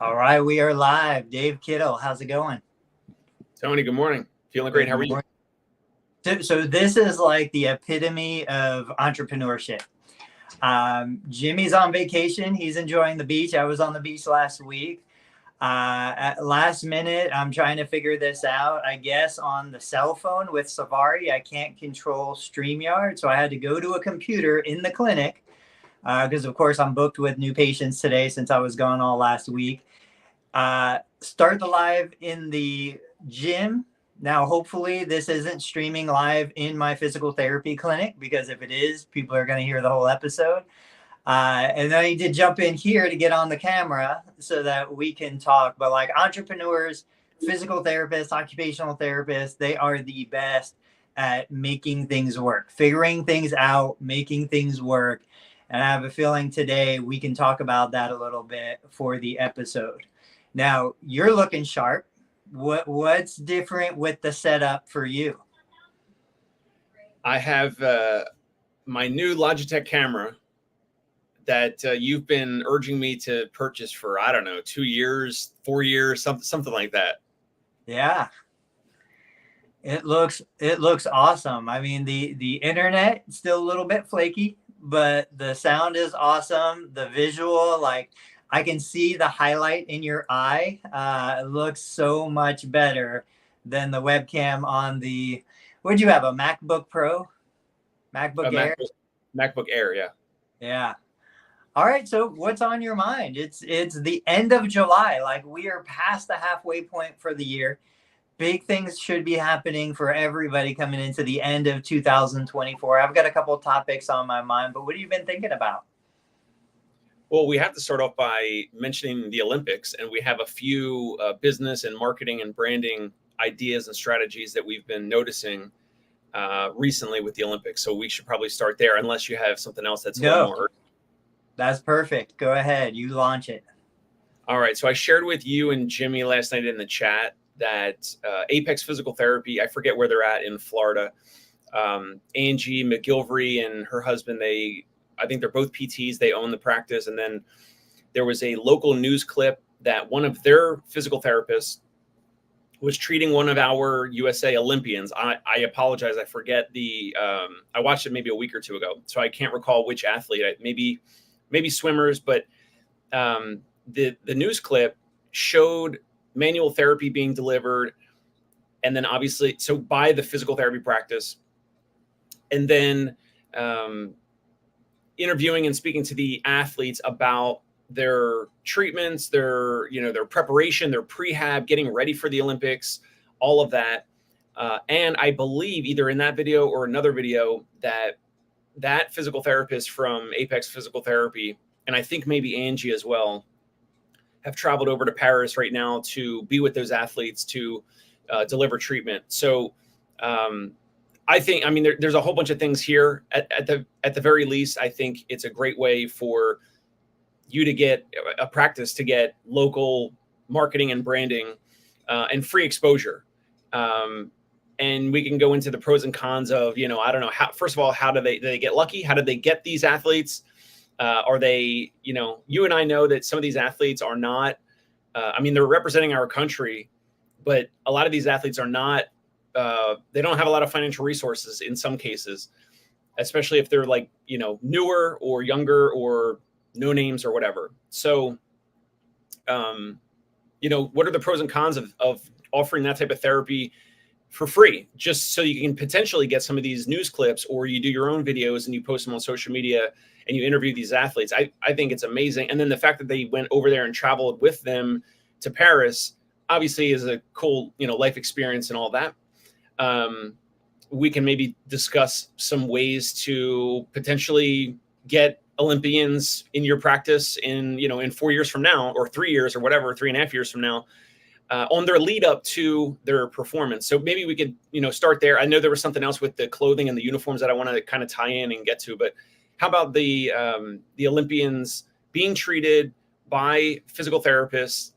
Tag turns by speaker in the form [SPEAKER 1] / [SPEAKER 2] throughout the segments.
[SPEAKER 1] All right, we are live. Dave Kittle, how's it going?
[SPEAKER 2] Tony, good morning. Feeling great. How are you?
[SPEAKER 1] So this is like the epitome of entrepreneurship. Jimmy's on vacation. He's enjoying the beach. I was on the beach last week. At last minute, I'm trying to figure this out. I guess on the cell phone with Safari, I can't control StreamYard. So I had to go to a computer in the clinic because, of course, I'm booked with new patients today since I was gone all last week. Start the live in the gym. Now, hopefully this isn't streaming live in my physical therapy clinic, because if it is, people are going to hear the whole episode. And then I need to jump in here to get on the camera so that we can talk. But like entrepreneurs, physical therapists, occupational therapists, they are the best at making things work, figuring things out, making things work. And I have a feeling today we can talk about that a little bit for the episode. Now, you're looking sharp. What's different with the setup for you?
[SPEAKER 2] I have my new Logitech camera that you've been urging me to purchase for, I don't know, 2 years, 4 years, something like that.
[SPEAKER 1] Yeah. It looks awesome. I mean, the internet is still a little bit flaky, but the sound is awesome. The visual, like I can see the highlight in your eye. It looks so much better than the webcam on the, what'd you have, a MacBook Pro? MacBook Air?
[SPEAKER 2] MacBook Air, yeah.
[SPEAKER 1] Yeah. All right, so what's on your mind? It's the end of July. Like we are past the halfway point for the year. Big things should be happening for everybody coming into the end of 2024. I've got a couple of topics on my mind, but what have you been thinking about?
[SPEAKER 2] Well, we have to start off by mentioning the Olympics, and we have a few business and marketing and branding ideas and strategies that we've been noticing recently with the Olympics. So we should probably start there, unless you have something else that's a little more.
[SPEAKER 1] That's perfect. Go ahead. You launch it.
[SPEAKER 2] All right. So I shared with you and Jimmy last night in the chat that Apex Physical Therapy, I forget where they're at in Florida, Angie McGilvery and her husband, I think they're both PTs. They own the practice. And then there was a local news clip that one of their physical therapists was treating one of our USA Olympians. I apologize. I forget I watched it maybe a week or two ago, so I can't recall which athlete, maybe swimmers, but the news clip showed manual therapy being delivered. And then obviously, so by the physical therapy practice, and then interviewing and speaking to the athletes about their treatments, their preparation, their prehab, getting ready for the Olympics, all of that. And I believe either in that video or another video that physical therapist from Apex Physical Therapy, and I think maybe Angie as well, have traveled over to Paris right now to be with those athletes to deliver treatment. So there's a whole bunch of things here. At the very least, I think it's a great way for you to get a practice to get local marketing and branding and free exposure. And we can go into the pros and cons of, I don't know, first of all, how do they get lucky? How did they get these athletes? Are they, you and I know that some of these athletes are not, they're representing our country, but a lot of these athletes are not, they don't have a lot of financial resources in some cases, especially if they're like, newer or younger or no names or whatever. So, what are the pros and cons of offering that type of therapy for free, just so you can potentially get some of these news clips, or you do your own videos and you post them on social media and you interview these athletes? I think it's amazing. And then the fact that they went over there and traveled with them to Paris, obviously is a cool, life experience and all that. We can maybe discuss some ways to potentially get Olympians in your practice in 4 years from now, or 3 years or whatever, 3.5 years from now, on their lead up to their performance. So maybe we could, start there. I know there was something else with the clothing and the uniforms that I want to kind of tie in and get to, but how about the Olympians being treated by physical therapists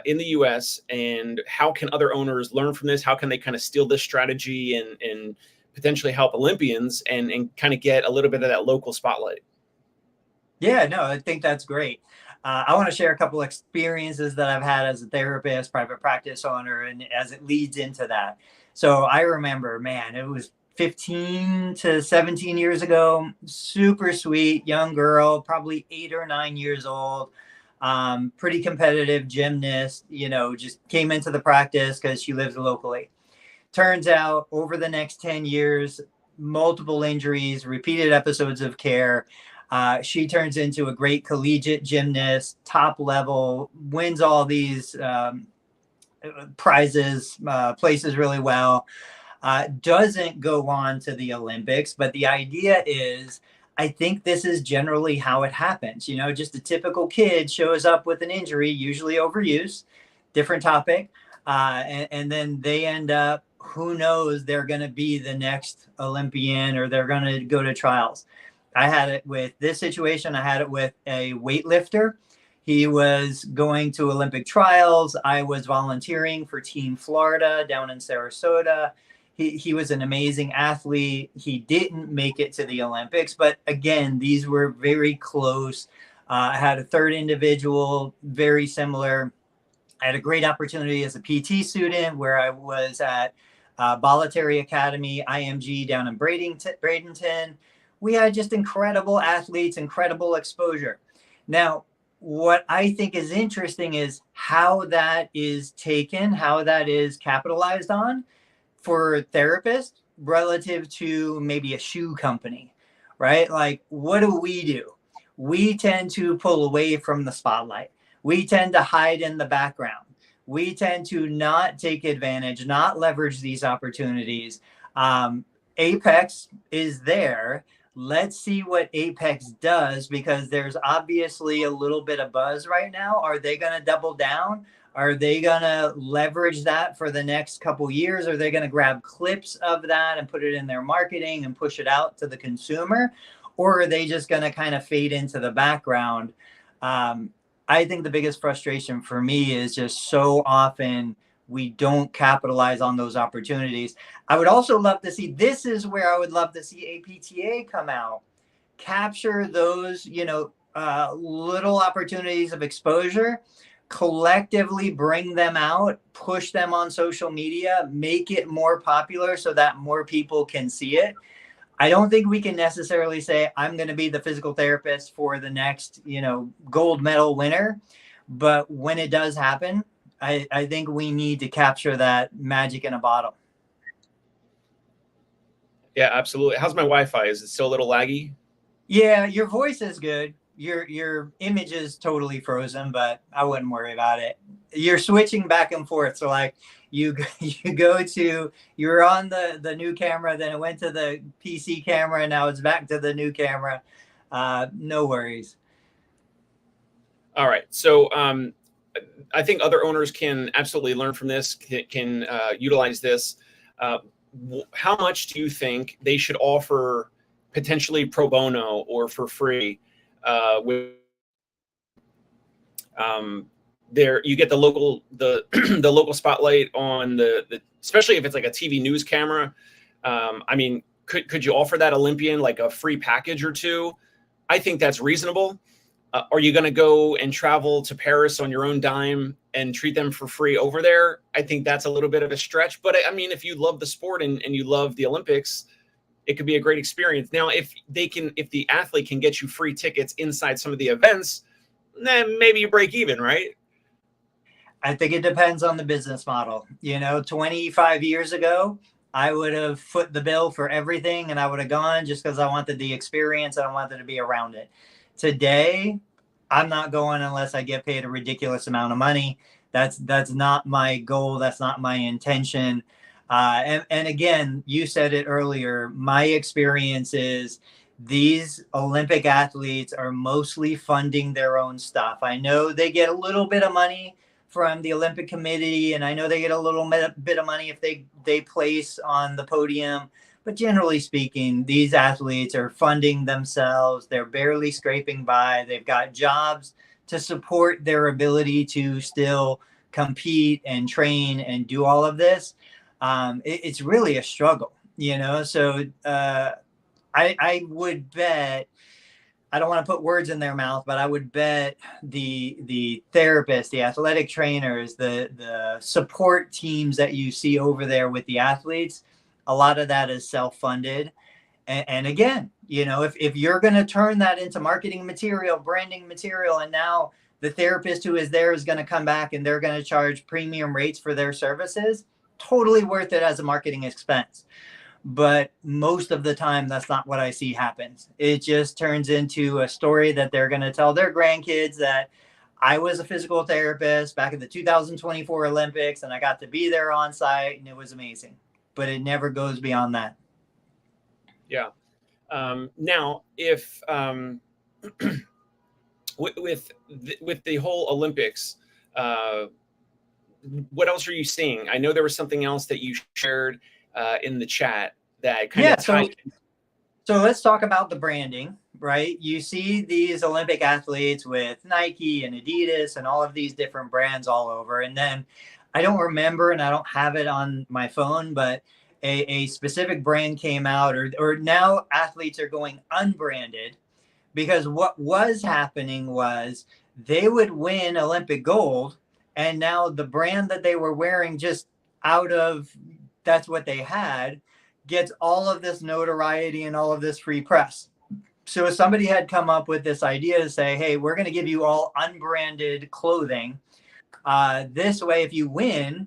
[SPEAKER 2] in the US, and how can other owners learn from this? How can they kind of steal this strategy and potentially help Olympians and kind of get a little bit of that local spotlight?
[SPEAKER 1] Yeah, no, I think that's great. I want to share a couple experiences that I've had as a therapist, private practice owner, and as it leads into that. So I remember, man, it was 15 to 17 years ago, super sweet young girl, probably 8 or 9 years old, pretty competitive gymnast, just came into the practice because she lives locally. Turns out over the next 10 years, multiple injuries, repeated episodes of care. She turns into a great collegiate gymnast, top level, wins all these prizes, places really well. Doesn't go on to the Olympics, but the idea is, I think this is generally how it happens. Just a typical kid shows up with an injury, usually overuse, different topic, and then they end up, who knows, they're going to be the next Olympian or they're going to go to trials. I had it with this situation. I had it with a weightlifter. He was going to Olympic trials. I was volunteering for Team Florida down in Sarasota. He was an amazing athlete. He didn't make it to the Olympics, but again, these were very close. I had a third individual, very similar. I had a great opportunity as a PT student where I was at Bolletary Academy, IMG, down in Bradenton. We had just incredible athletes, incredible exposure. Now, what I think is interesting is how that is taken, how that is capitalized on for therapists relative to maybe a shoe company, right? Like, what do? We tend to pull away from the spotlight. We tend to hide in the background. We tend to not take advantage, not leverage these opportunities. Apex is there. Let's see what Apex does, because there's obviously a little bit of buzz right now. Are they going to double down? Are they going to leverage that for the next couple years? Are they going to grab clips of that and put it in their marketing and push it out to the consumer? Or are they just going to kind of fade into the background? I think the biggest frustration for me is just so often we don't capitalize on those opportunities. I would also love to see, this is where I would love to see APTA come out, capture those, little opportunities of exposure, collectively bring them out, push them on social media, make it more popular so that more people can see it. I don't think we can necessarily say, I'm going to be the physical therapist for the next, gold medal winner. But when it does happen, I think we need to capture that magic in a bottle.
[SPEAKER 2] Yeah, absolutely. How's my Wi-Fi? Is it still a little laggy?
[SPEAKER 1] Yeah, your voice is good. Your image is totally frozen, but I wouldn't worry about it. You're switching back and forth. So like you were on the new camera, then it went to the PC camera, and now it's back to the new camera. No worries.
[SPEAKER 2] All right. So I think other owners can absolutely learn from this, can utilize this. How much do you think they should offer potentially pro bono or for free? There you get the local the local spotlight on the especially if it's like a TV news camera. I mean, could you offer that Olympian like a free package or two? I think that's reasonable. Are you going to go and travel to Paris on your own dime and treat them for free over there? I think that's a little bit of a stretch. But I mean, if you love the sport and you love the Olympics, it could be a great experience. Now, if the athlete can get you free tickets inside some of the events, then maybe you break even, right?
[SPEAKER 1] I think it depends on the business model. 25 years ago, I would have foot the bill for everything and I would have gone just because I wanted the experience and I wanted to be around it. Today, I'm not going unless I get paid a ridiculous amount of money. That's not my goal. That's not my intention. And again, you said it earlier, my experience is these Olympic athletes are mostly funding their own stuff. I know they get a little bit of money from the Olympic Committee, and I know they get a little bit of money if they place on the podium. But generally speaking, these athletes are funding themselves. They're barely scraping by. They've got jobs to support their ability to still compete and train and do all of this. It's really a struggle, So I would bet I don't want to put words in their mouth, but I would bet the therapists, the athletic trainers, the support teams that you see over there with the athletes, a lot of that is self-funded. And again, you know, if you're going to turn that into marketing material, branding material, and now the therapist who is there is going to come back and they're going to charge premium rates for their services, totally worth it as a marketing expense. But most of the time, that's not what I see happens. It just turns into a story that they're going to tell their grandkids that I was a physical therapist back at the 2024 Olympics and I got to be there on site and it was amazing. But it never goes beyond that.
[SPEAKER 2] Yeah. Now, if with the whole Olympics, what else are you seeing? I know there was something else that you shared in the chat that kind of tied.
[SPEAKER 1] So let's talk about the branding, right? You see these Olympic athletes with Nike and Adidas and all of these different brands all over. And then I don't remember, and I don't have it on my phone, but a specific brand came out, or now athletes are going unbranded, because what was happening was they would win Olympic gold, and now the brand that they were wearing just out of that's what they had gets all of this notoriety and all of this free press. So if somebody had come up with this idea to say, hey, we're going to give you all unbranded clothing. This way, if you win,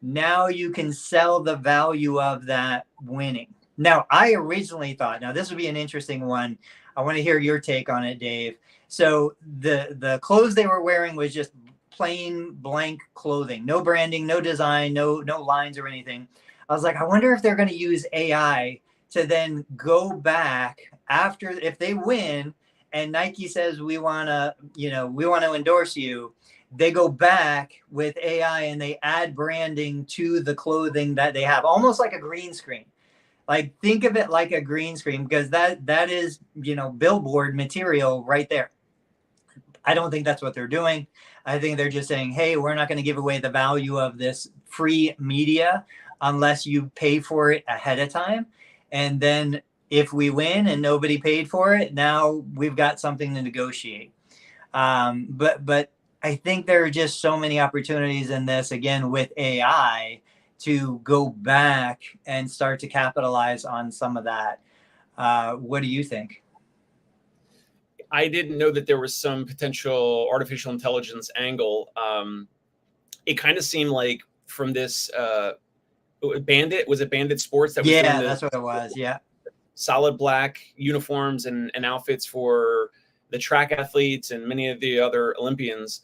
[SPEAKER 1] now you can sell the value of that winning. Now, I originally thought, now this would be an interesting one. I want to hear your take on it, Dave. So the clothes they were wearing was just plain blank clothing, no branding, no design, no lines or anything. I was like, I wonder if they're going to use AI to then go back after, if they win and Nike says, we want to endorse you. They go back with AI and they add branding to the clothing that they have, almost like a green screen. Like, think of it like a green screen, because that is, billboard material right there. I don't think that's what they're doing. I think they're just saying, hey, we're not going to give away the value of this free media unless you pay for it ahead of time. And then if we win and nobody paid for it, now we've got something to negotiate. But I think there are just so many opportunities in this, again, with AI, to go back and start to capitalize on some of that. What do you think?
[SPEAKER 2] I didn't know that there was some potential artificial intelligence angle. It kind of seemed like from this Bandit, was it Bandit Sports that was doing
[SPEAKER 1] that's what it was. Yeah.
[SPEAKER 2] Solid black uniforms and outfits for the track athletes and many of the other Olympians.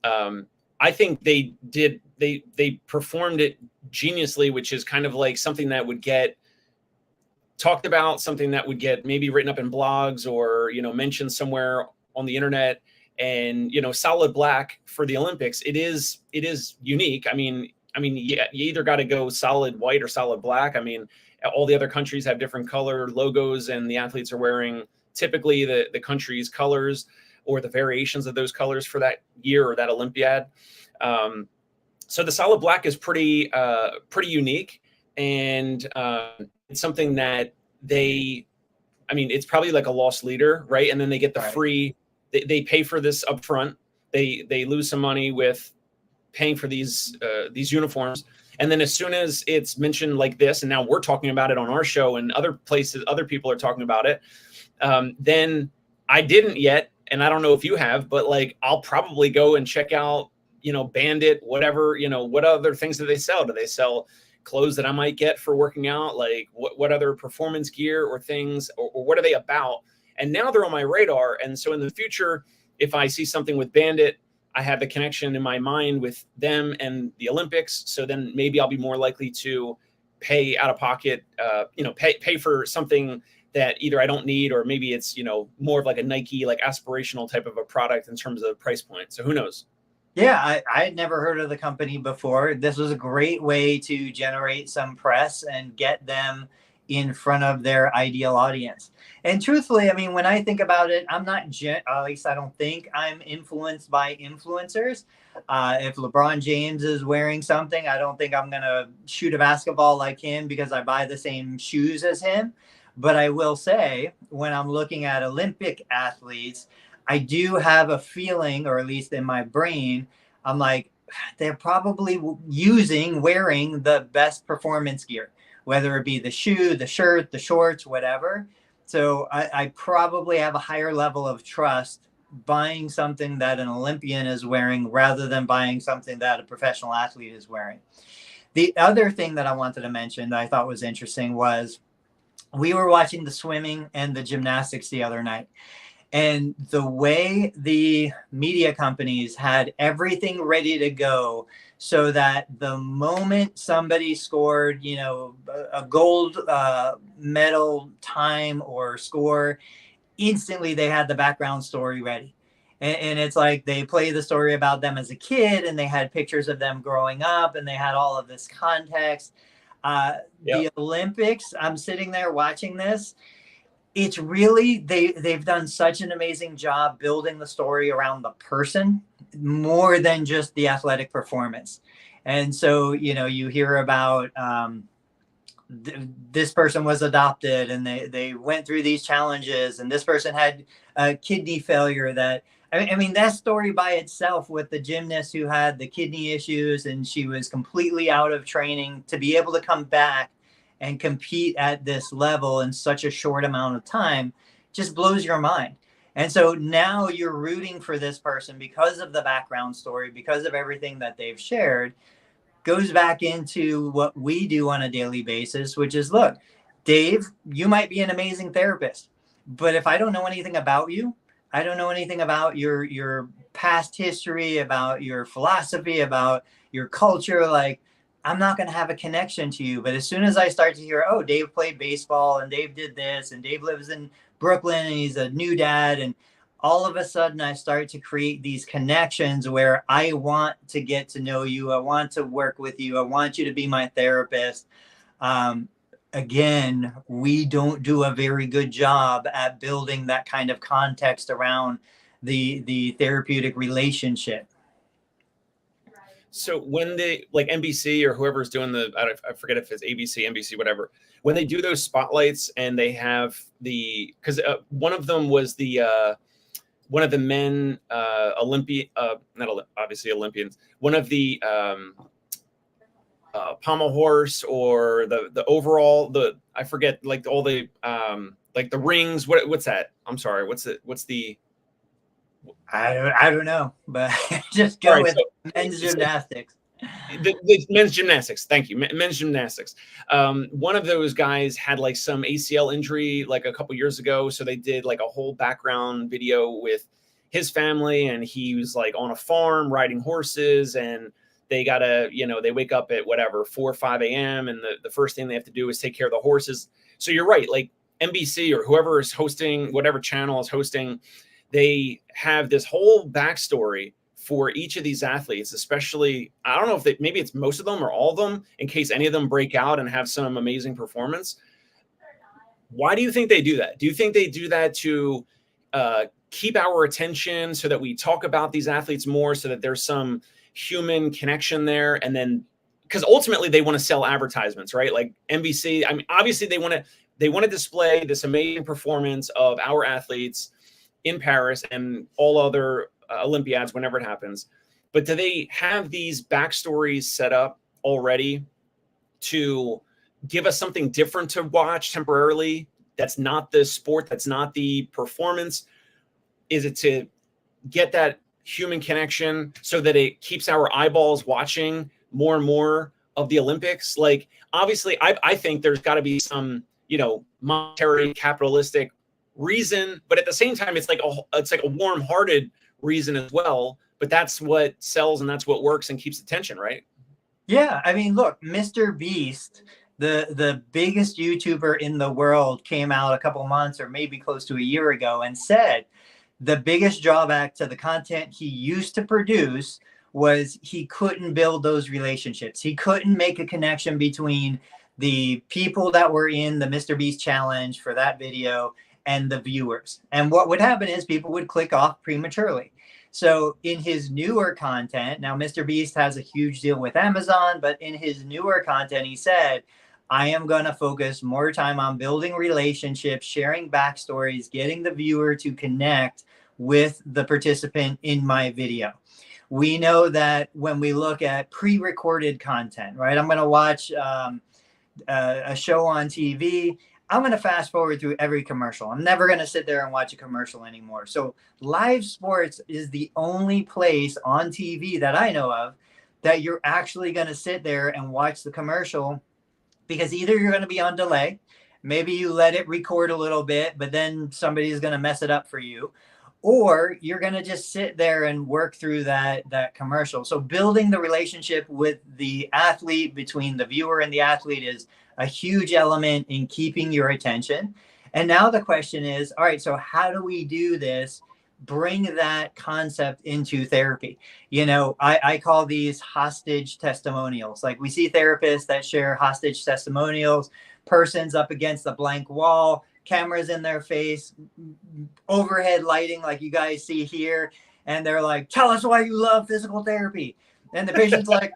[SPEAKER 2] I think they performed it geniusly, which is kind of like something that would get talked about, something that would get maybe written up in blogs or, mentioned somewhere on the internet. And, solid black for the Olympics, it is unique. I mean, you either got to go solid white or solid black. I mean, all the other countries have different color logos and the athletes are wearing typically the country's colors or the variations of those colors for that year or that Olympiad. So the solid black is pretty unique. And it's something that it's probably like a loss leader, right? And then they get the free, they pay for this up front. They lose some money with paying for these uniforms. And then as soon as it's mentioned like this, and now we're talking about it on our show and other places, other people are talking about it. Then I didn't yet, and I don't know if you have, but like, I'll probably go and check out, Bandit, whatever, what other things do they sell? Do they sell clothes that I might get for working out? Like what other performance gear or things, or what are they about? And now they're on my radar. And so in the future, if I see something with Bandit, I have the connection in my mind with them and the Olympics. So then maybe I'll be more likely to pay out of pocket, pay for something that either I don't need, or maybe it's, more of like a Nike, like aspirational type of a product in terms of price point. So who knows?
[SPEAKER 1] Yeah, I had never heard of the company before. This was a great way to generate some press and get them in front of their ideal audience. And truthfully, I mean, when I think about it, I'm not, at least I don't think I'm influenced by influencers. If LeBron James is wearing something, I don't think I'm going to shoot a basketball like him because I buy the same shoes as him. But I will say, when I'm looking at Olympic athletes, I do have a feeling, or at least in my brain, I'm like, they're probably wearing the best performance gear, whether it be the shoe, the shirt, the shorts, whatever. So I probably have a higher level of trust buying something that an Olympian is wearing rather than buying something that a professional athlete is wearing. The other thing that I wanted to mention that I thought was interesting was we were watching the swimming and the gymnastics the other night. And the way the media companies had everything ready to go so that the moment somebody scored, a gold medal time or score, instantly they had the background story ready. And it's like they play the story about them as a kid and they had pictures of them growing up and they had all of this context. The Olympics, I'm sitting there watching this. It's really they've done such an amazing job building the story around the person more than just the athletic performance. And so, you hear about this person was adopted and they went through these challenges, and this person had a kidney failure that I mean that story by itself with the gymnast who had the kidney issues and she was completely out of training to be able to come back and compete at this level in such a short amount of time just blows your mind. And so now you're rooting for this person because of the background story, because of everything that they've shared. Goes back into what we do on a daily basis, which is, look, Dave, you might be an amazing therapist, but if I don't know anything about you, I don't know anything about your past history, about your philosophy, about your culture, like I'm not going to have a connection to you. But as soon as I start to hear, oh, Dave played baseball and Dave did this and Dave lives in Brooklyn and he's a new dad, and all of a sudden I start to create these connections where I want to get to know you. I want to work with you. I want you to be my therapist. Again, we don't do a very good job at building that kind of context around the therapeutic relationship.
[SPEAKER 2] So when they, like NBC or whoever's doing I forget if it's ABC, NBC, whatever, when they do those spotlights and they have because one of them was one of the men, obviously Olympians, one of the pommel horse or the overall, I forget, like all the like the rings. What's that? I'm sorry. What's the?
[SPEAKER 1] I don't know, but just go with men's gymnastics.
[SPEAKER 2] The men's gymnastics. Thank you. Men's gymnastics. One of those guys had like some ACL injury like a couple years ago. So they did like a whole background video with his family, and he was like on a farm riding horses, and they gotta, they wake up at whatever, 4 or 5 a.m. And the first thing they have to do is take care of the horses. So you're right. Like NBC or whoever is hosting, whatever channel is hosting, they have this whole backstory for each of these athletes, especially, I don't know if maybe it's most of them or all of them, in case any of them break out and have some amazing performance. Why do you think they do that? Do you think they do that to keep our attention so that we talk about these athletes more, so that there's some human connection there? And then, because ultimately they want to sell advertisements, right? Like NBC, I mean, obviously they want to display this amazing performance of our athletes in Paris and all other Olympiads whenever it happens. But do they have these backstories set up already to give us something different to watch temporarily? That's not the sport, that's not the performance. Is it to get that human connection so that it keeps our eyeballs watching more and more of the Olympics? Like, obviously, I think there's got to be some, monetary, capitalistic reason, but at the same time, it's like a warm-hearted reason as well. But that's what sells and that's what works and keeps attention, right?
[SPEAKER 1] Yeah, I mean, look, Mr. Beast, the biggest YouTuber in the world, came out a couple months or maybe close to a year ago and said the biggest drawback to the content he used to produce was he couldn't build those relationships. He couldn't make a connection between the people that were in the Mr. Beast challenge for that video and the viewers. And what would happen is people would click off prematurely. So in his newer content, now Mr. Beast has a huge deal with Amazon, but in his newer content, he said, I am going to focus more time on building relationships, sharing backstories, getting the viewer to connect with the participant in my video. We know that when we look at pre-recorded content, right? I'm going to watch a show on TV. I'm going to fast forward through every commercial. I'm never going to sit there and watch a commercial anymore. So live sports is the only place on TV that I know of that you're actually going to sit there and watch the commercial, because either you're going to be on delay, maybe you let it record a little bit, but then somebody's going to mess it up for you, or you're going to just sit there and work through that commercial. So building the relationship with the athlete, between the viewer and the athlete, is a huge element in keeping your attention. And now the question is, all right, so how do we do this? Bring that concept into therapy. You know, I call these hostage testimonials. Like, we see therapists that share hostage testimonials, persons up against a blank wall, cameras in their face, overhead lighting like you guys see here. And they're like, tell us why you love physical therapy. And the patient's like,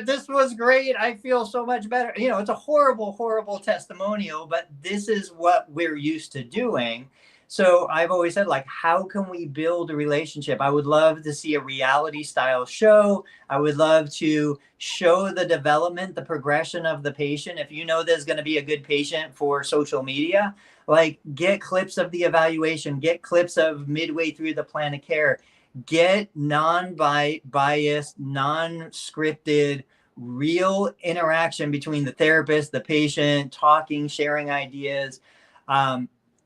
[SPEAKER 1] this was great. I feel so much better. You know, it's a horrible, horrible testimonial, but this is what we're used to doing. So I've always said, like, how can we build a relationship? I would love to see a reality style show. I would love to show the development, the progression of the patient. If you know there's going to be a good patient for social media, like, get clips of the evaluation, get clips of midway through the plan of care, get non-biased, non-scripted, real interaction between the therapist, the patient, talking, sharing ideas.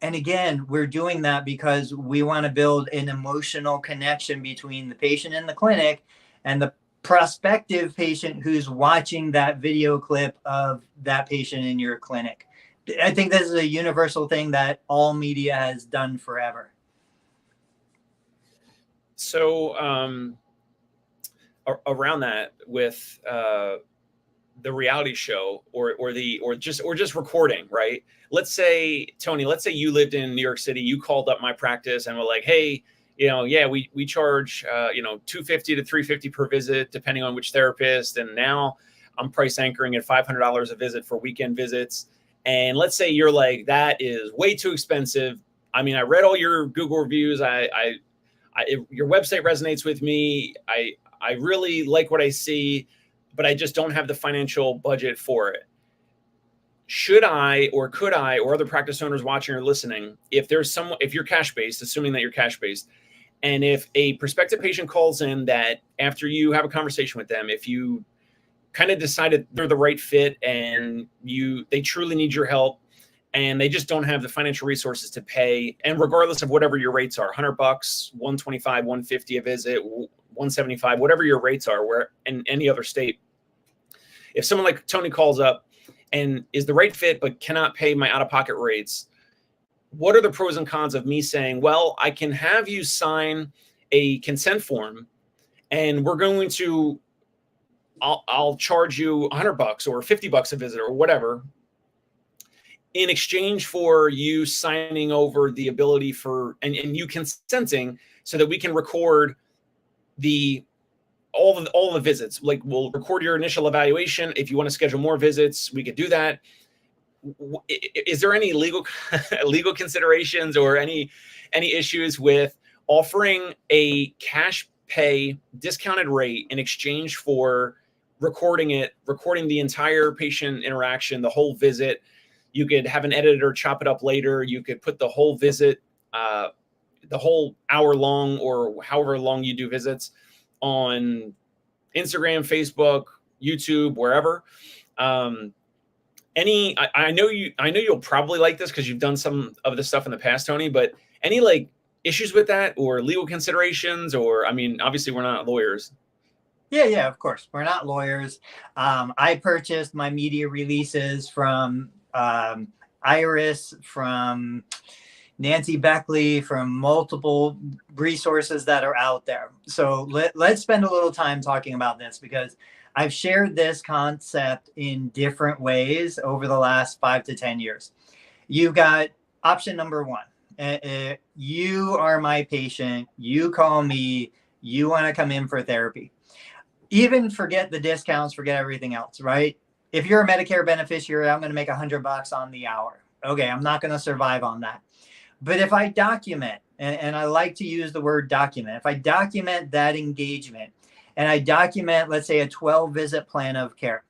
[SPEAKER 1] And again, we're doing that because we want to build an emotional connection between the patient in the clinic and the prospective patient who's watching that video clip of that patient in your clinic. I think this is a universal thing that all media has done forever.
[SPEAKER 2] So around that, with the reality show or just recording, right? Let's say, Tony, let's say you lived in New York City, you called up my practice and were like, hey, you know, yeah, we charge $250 to $350 per visit, depending on which therapist. And now I'm price anchoring at $500 a visit for weekend visits. And let's say you're like, that is way too expensive. I mean, I read all your Google reviews. Your website resonates with me. I really like what I see, but I just don't have the financial budget for it. Should I, or could I, or other practice owners watching or listening, if you're cash-based, assuming that you're cash-based, and if a prospective patient calls in that after you have a conversation with them, if you kind of decided they're the right fit and they truly need your help and they just don't have the financial resources to pay, and regardless of whatever your rates are, $100, $125, $150 a visit, $175, whatever your rates are, where in any other state, if someone like Tony calls up and is the right fit but cannot pay my out-of-pocket rates, what are the pros and cons of me saying, well, I can have you sign a consent form and we're going to, I'll charge you $100 or $50 a visit or whatever, in exchange for you signing over the ability for, and you consenting so that we can record all the visits. Like, we'll record your initial evaluation. If you want to schedule more visits, we could do that. Is there any legal considerations or any issues with offering a cash pay discounted rate in exchange for recording the entire patient interaction, the whole visit? You could have an editor chop it up later. You could put the whole visit, the whole hour long or however long you do visits, on Instagram, Facebook, YouTube, wherever. I know you'll probably like this because you've done some of this stuff in the past, Tony, but any like issues with that or legal considerations? Or, I mean, obviously we're not lawyers.
[SPEAKER 1] Yeah, of course. We're not lawyers. I purchased my media releases from Iris, from Nancy Beckley, from multiple resources that are out there. So let's spend a little time talking about this, because I've shared this concept in different ways over the last 5 to 10 years. You've got option number one. You are my patient. You call me. You want to come in for therapy. Even forget the discounts, forget everything else, right? if you're a Medicare beneficiary, I'm going to make $100 on the hour. Okay, I'm not going to survive on that. But if I document, and I like to use the word document, if I document that engagement and I document, let's say, a 12 visit plan of care,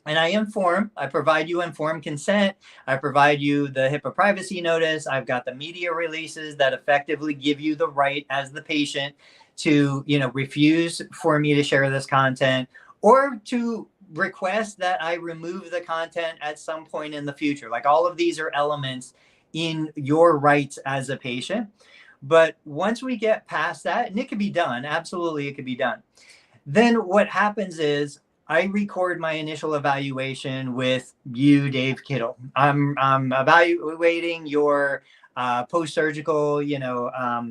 [SPEAKER 1] and I provide you informed consent, I provide you the HIPAA privacy notice, I've got the media releases that effectively give you the right as the patient to, refuse for me to share this content or to request that I remove the content at some point in the future. Like, all of these are elements in your rights as a patient. But once we get past that, and it could be done, absolutely, it could be done. Then what happens is I record my initial evaluation with you, Dave Kittle. I'm evaluating your post-surgical,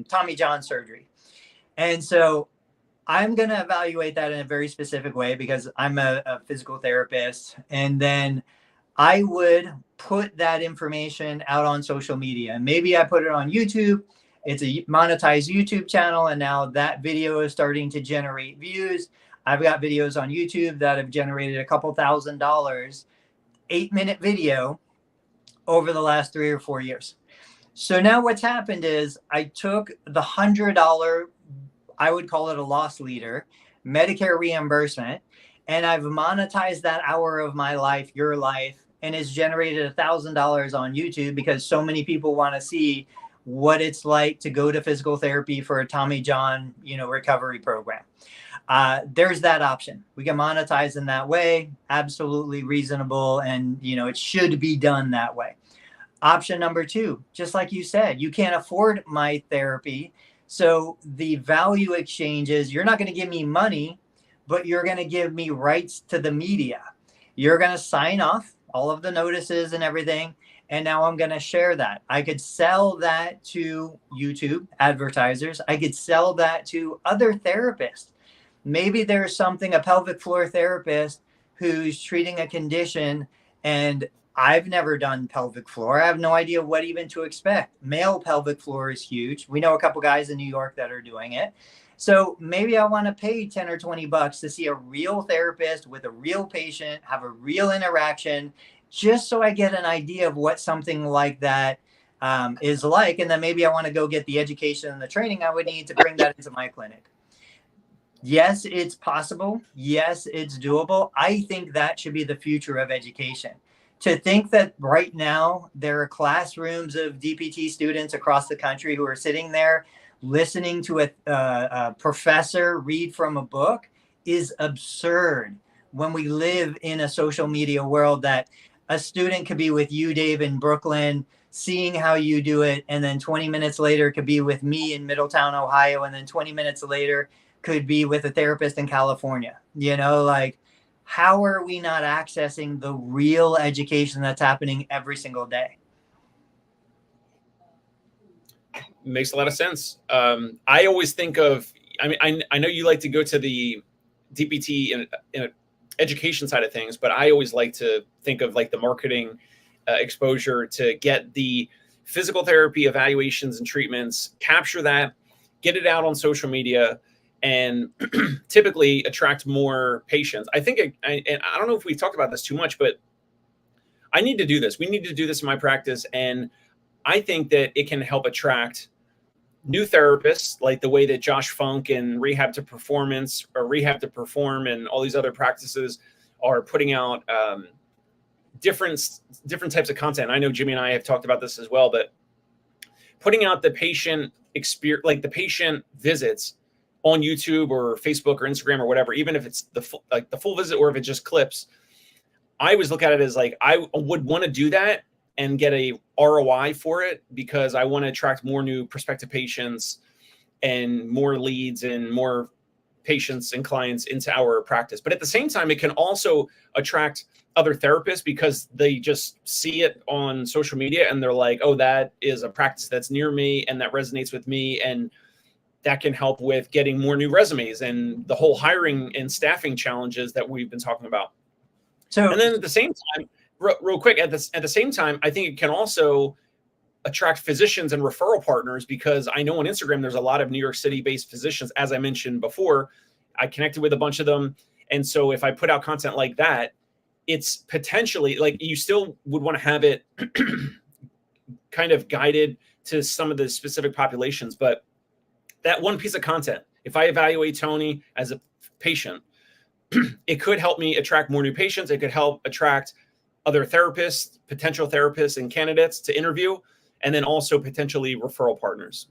[SPEAKER 1] Tommy John surgery. And so I'm going to evaluate that in a very specific way because I'm a physical therapist. And then I would put that information out on social media. And maybe I put it on YouTube. It's a monetized YouTube channel. And now that video is starting to generate views. I've got videos on YouTube that have generated a couple $1,000s, 8-minute video over the last 3 or 4 years. So now what's happened is I took the $100, I would call it a loss leader, Medicare reimbursement, and I've monetized that hour of my life, your life, and it's generated $1,000 on YouTube because so many people want to see what it's like to go to physical therapy for a Tommy John, recovery program. There's that option. We can monetize in that way. Absolutely reasonable. And, it should be done that way. Option number 2, just like you said, you can't afford my therapy. So the value exchange is you're not going to give me money, but you're going to give me rights to the media. You're going to sign off all of the notices and everything. And now I'm going to share that. I could sell that to YouTube advertisers. I could sell that to other therapists. Maybe there's a pelvic floor therapist who's treating a condition and I've never done pelvic floor. I have no idea what even to expect. Male pelvic floor is huge. We know a couple guys in New York that are doing it. So maybe I want to pay 10 or 20 bucks to see a real therapist with a real patient, have a real interaction, just so I get an idea of what something like that is like. And then maybe I want to go get the education and the training I would need to bring that into my clinic. Yes, it's possible. Yes, it's doable. I think that should be the future of education. To think that right now there are classrooms of DPT students across the country who are sitting there listening to a professor read from a book is absurd when we live in a social media world that a student could be with you, Dave, in Brooklyn, seeing how you do it. And then 20 minutes later could be with me in Middletown, Ohio. And then 20 minutes later could be with a therapist in California. How are we not accessing the real education that's happening every single day?
[SPEAKER 2] Makes a lot of sense. I always think of, I know you like to go to the DPT in education side of things, but I always like to think of like the marketing exposure to get the physical therapy evaluations and treatments, capture that, get it out on social media, and typically attract more patients. I think, and I don't know if we've talked about this too much, but I need to do this. We need to do this in my practice. And I think that it can help attract new therapists, like the way that Josh Funk and Rehab to Performance or Rehab to Perform and all these other practices are putting out different types of content. I know Jimmy and I have talked about this as well, but putting out the patient experience, like the patient visits on YouTube or Facebook or Instagram or whatever, even if it's the full visit or if it's just clips, I always look at it as like, I would want to do that and get a ROI for it because I want to attract more new prospective patients and more leads and more patients and clients into our practice. But at the same time, it can also attract other therapists because they just see it on social media and they're like, oh, that is a practice that's near me and that resonates with me. And that can help with getting more new resumes and the whole hiring and staffing challenges that we've been talking about. So, and then at the same time, real quick, at the same time, I think it can also attract physicians and referral partners because I know on Instagram, there's a lot of New York City based physicians. As I mentioned before, I connected with a bunch of them. And so if I put out content like that, it's potentially like you still would want to have it kind of guided to some of the specific populations. But that one piece of content, if I evaluate Tony as a patient, it could help me attract more new patients. It could help attract other therapists, potential therapists and candidates to interview, and then also potentially referral partners.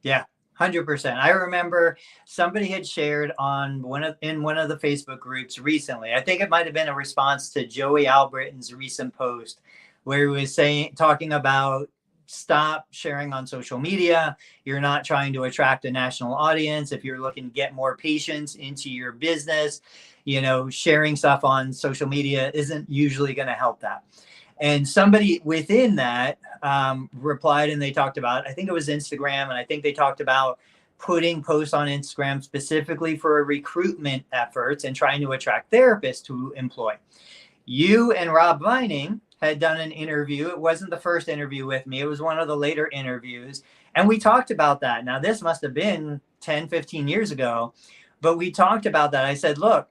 [SPEAKER 1] Yeah, 100%. I remember somebody had shared on in one of the Facebook groups recently. I think it might have been a response to Joey Albritton's recent post where he was talking about stop sharing on social media. You're not trying to attract a national audience. If you're looking to get more patients into your business, sharing stuff on social media isn't usually going to help that. And somebody within that replied, and they talked about, I think it was Instagram, and I think they talked about putting posts on Instagram specifically for recruitment efforts and trying to attract therapists to employ. You and Rob Vining had done an interview. It wasn't the first interview with me. It was one of the later interviews. And we talked about that. Now, this must have been 10, 15 years ago, but we talked about that. I said, look,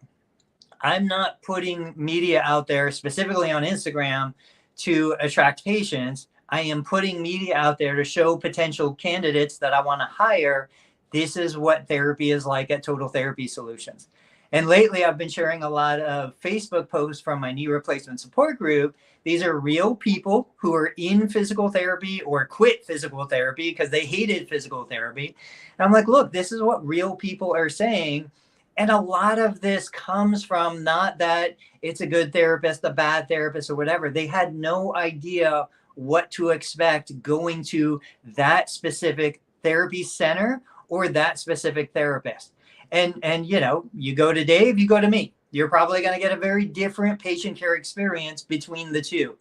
[SPEAKER 1] I'm not putting media out there specifically on Instagram to attract patients. I am putting media out there to show potential candidates that I want to hire. This is what therapy is like at Total Therapy Solutions. And lately, I've been sharing a lot of Facebook posts from my knee replacement support group. These are real people who are in physical therapy or quit physical therapy because they hated physical therapy. And I'm like, look, this is what real people are saying. And a lot of this comes from not that it's a good therapist, a bad therapist, or whatever. They had no idea what to expect going to that specific therapy center or that specific therapist. And you go to Dave, you go to me. You're probably going to get a very different patient care experience between the two.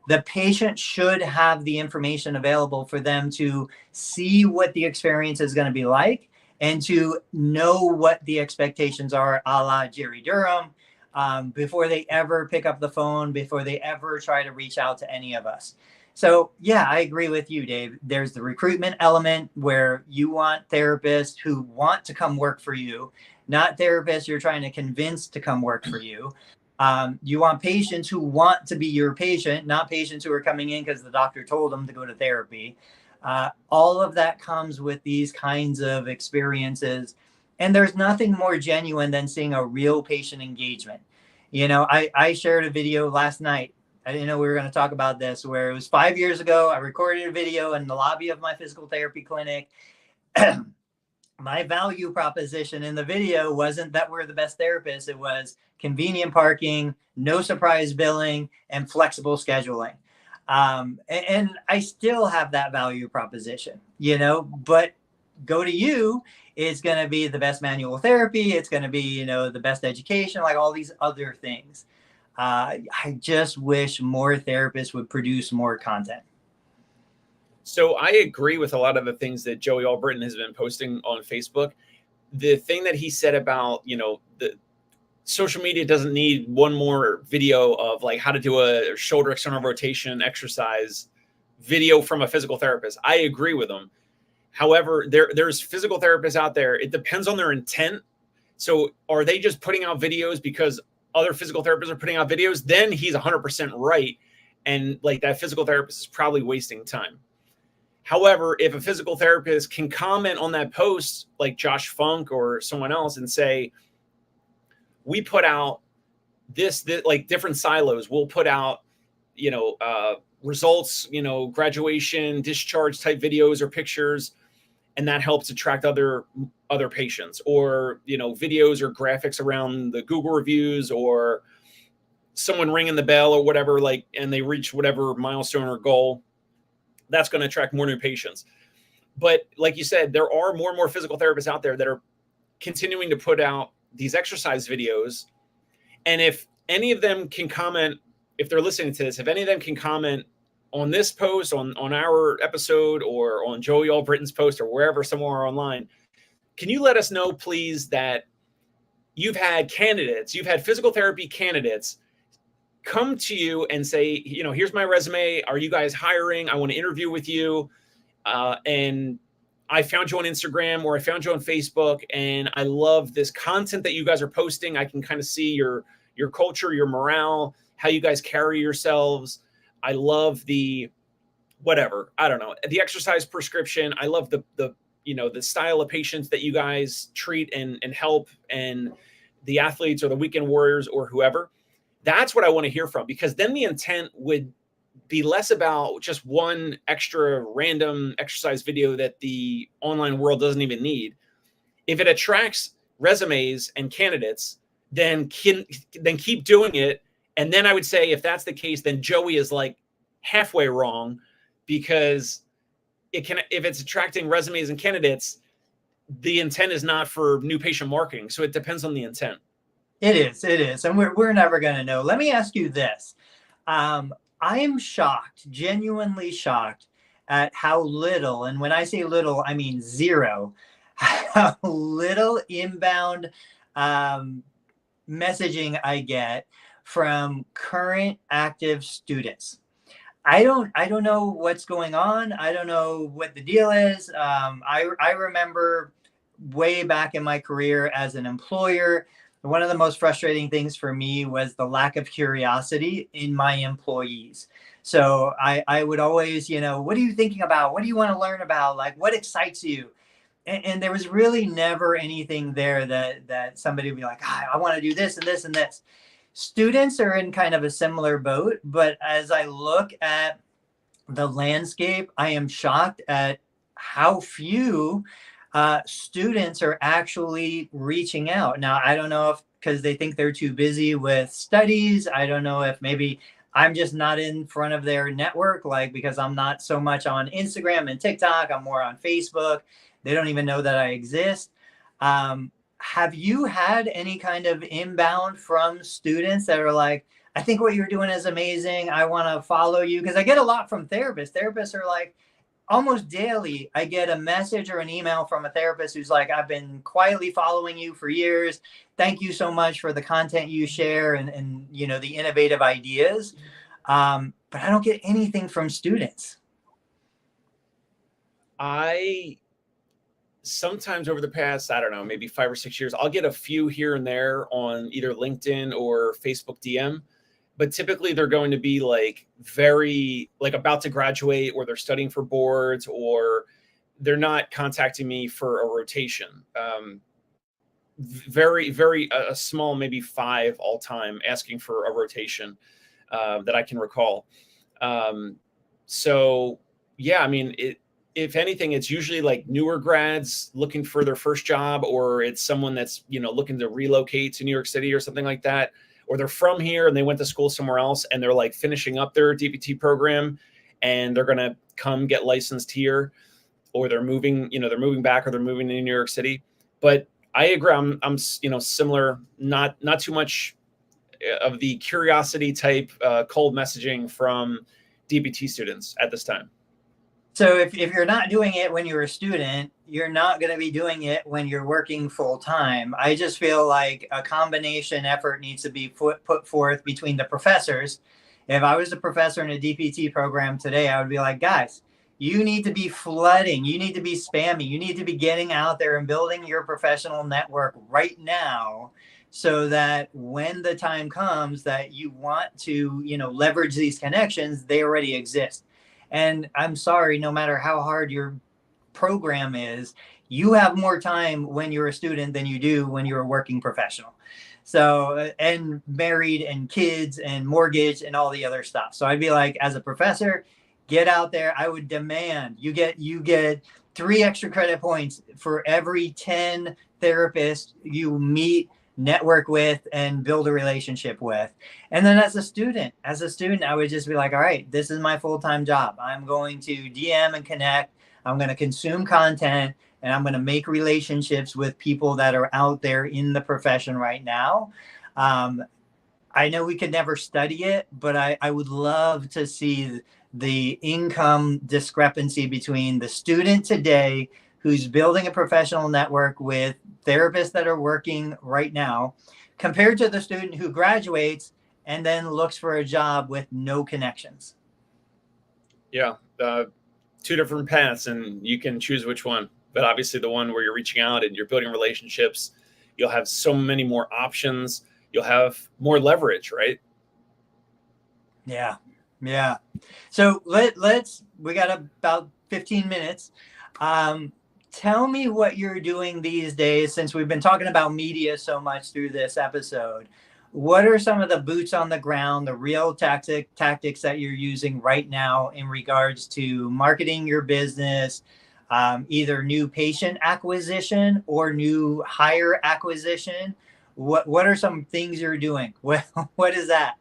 [SPEAKER 1] The patient should have the information available for them to see what the experience is going to be like and to know what the expectations are, a la Jerry Durham, before they ever pick up the phone, before they ever try to reach out to any of us. So, yeah, I agree with you, Dave. There's the recruitment element where you want therapists who want to come work for you, not therapists you're trying to convince to come work for you. You want patients who want to be your patient, not patients who are coming in because the doctor told them to go to therapy. All of that comes with these kinds of experiences. And there's nothing more genuine than seeing a real patient engagement. I shared a video last night. I didn't know we were going to talk about this, where it was 5 years ago. I recorded a video in the lobby of my physical therapy clinic. My value proposition in the video wasn't that we're the best therapists. It was convenient parking, no surprise billing, and flexible scheduling. And I still have that value proposition, but Go to You is going to be the best manual therapy. It's going to be, the best education, like all these other things. I just wish more therapists would produce more content.
[SPEAKER 2] So I agree with a lot of the things that Joey Albritton has been posting on Facebook. The thing that he said about, the social media doesn't need one more video of like how to do a shoulder external rotation exercise video from a physical therapist. I agree with him. However, there's physical therapists out there. It depends on their intent. So are they just putting out videos because other physical therapists are putting out videos? Then he's 100% right. And like that physical therapist is probably wasting time. However, if a physical therapist can comment on that post, like Josh Funk or someone else, and say, we put out this like different silos, we'll put out, results, graduation, discharge type videos or pictures, and that helps attract other patients, or, videos or graphics around the Google reviews, or someone ringing the bell or whatever, like, and they reach whatever milestone or goal. That's going to attract more new patients. But like you said, there are more and more physical therapists out there that are continuing to put out these exercise videos. And if any of them can comment, if they're listening to this, if any of them can comment on this post, on our episode, or on Joey Albritton's post, or wherever, somewhere online, can you let us know, please, that you've had physical therapy candidates come to you and say, here's my resume. Are you guys hiring? I want to interview with you. And I found you on Instagram, or I found you on Facebook, and I love this content that you guys are posting. I can kind of see your your culture, your morale, how you guys carry yourselves. I love the whatever, I don't know, the exercise prescription. I love the style of patients that you guys treat and help, and the athletes or the weekend warriors or whoever. That's what I want to hear from, because then the intent would be less about just one extra random exercise video that the online world doesn't even need. If it attracts resumes and candidates, then keep doing it. And then I would say, if that's the case, then Joey is like halfway wrong, because if it's attracting resumes and candidates, the intent is not for new patient marketing. So it depends on the intent.
[SPEAKER 1] It is. And we're never going to know. Let me ask you this. I am shocked, genuinely shocked at how little, and when I say little, I mean zero, how little inbound messaging I get from current active students. I don't know what's going on. I don't know what the deal is. I remember way back in my career as an employer, one of the most frustrating things for me was the lack of curiosity in my employees. So I would always, what are you thinking about? What do you want to learn about? Like, what excites you? And there was really never anything there that somebody would be like, I want to do this and this and this. Students are in kind of a similar boat, but as I look at the landscape, I am shocked at how few students are actually reaching out. Now, I don't know if because they think they're too busy with studies. I don't know if maybe I'm just not in front of their network, like because I'm not so much on Instagram and TikTok. I'm more on Facebook. They don't even know that I exist. Have you had any kind of inbound from students that are like, I think what you're doing is amazing. I want to follow you? Because I get a lot from therapists. Therapists are like, almost daily, I get a message or an email from a therapist who's like, I've been quietly following you for years. Thank you so much for the content you share and the innovative ideas. But I don't get anything from students.
[SPEAKER 2] I sometimes over the past, I don't know, maybe 5 or 6 years, I'll get a few here and there on either LinkedIn or Facebook DM, but typically they're going to be like very like about to graduate, or they're studying for boards, or they're not contacting me for a rotation. Very, very a small, maybe 5 all time asking for a rotation that I can recall. So yeah, I mean, if anything, it's usually like newer grads looking for their first job, or it's someone that's, looking to relocate to New York City or something like that, or they're from here and they went to school somewhere else and they're like finishing up their DPT program and they're going to come get licensed here, or they're moving back, or they're moving to New York City. But I agree. I'm similar, not too much of the curiosity type cold messaging from DPT students at this time.
[SPEAKER 1] So if you're not doing it when you're a student, you're not going to be doing it when you're working full time. I just feel like a combination effort needs to be put forth between the professors. If I was a professor in a DPT program today, I would be like, guys, you need to be flooding. You need to be spamming. You need to be getting out there and building your professional network right now, so that when the time comes that you want to, leverage these connections, they already exist. And I'm sorry, no matter how hard your program is, you have more time when you're a student than you do when you're a working professional. So, and married and kids and mortgage and all the other stuff. So I'd be like, as a professor, get out there. I would demand you get 3 extra credit points for every 10 therapists you meet, network with, and build a relationship with. And then as a student, I would just be like, all right, this is my full-time job. I'm going to DM and connect. I'm going to consume content, and I'm going to make relationships with people that are out there in the profession right now. I know we could never study it, but I would love to see the income discrepancy between the student today who's building a professional network with therapists that are working right now, compared to the student who graduates and then looks for a job with no connections.
[SPEAKER 2] Yeah, 2 different paths, and you can choose which one. But obviously the one where you're reaching out and you're building relationships, you'll have so many more options. you'll have more leverage, right?
[SPEAKER 1] Yeah. Yeah. So we got about 15 minutes. Tell me what you're doing these days, since we've been talking about media so much through this episode. What are some of the boots on the ground, the real tactics that you're using right now in regards to marketing your business, either new patient acquisition or new hire acquisition? What are some things you're doing? What is that?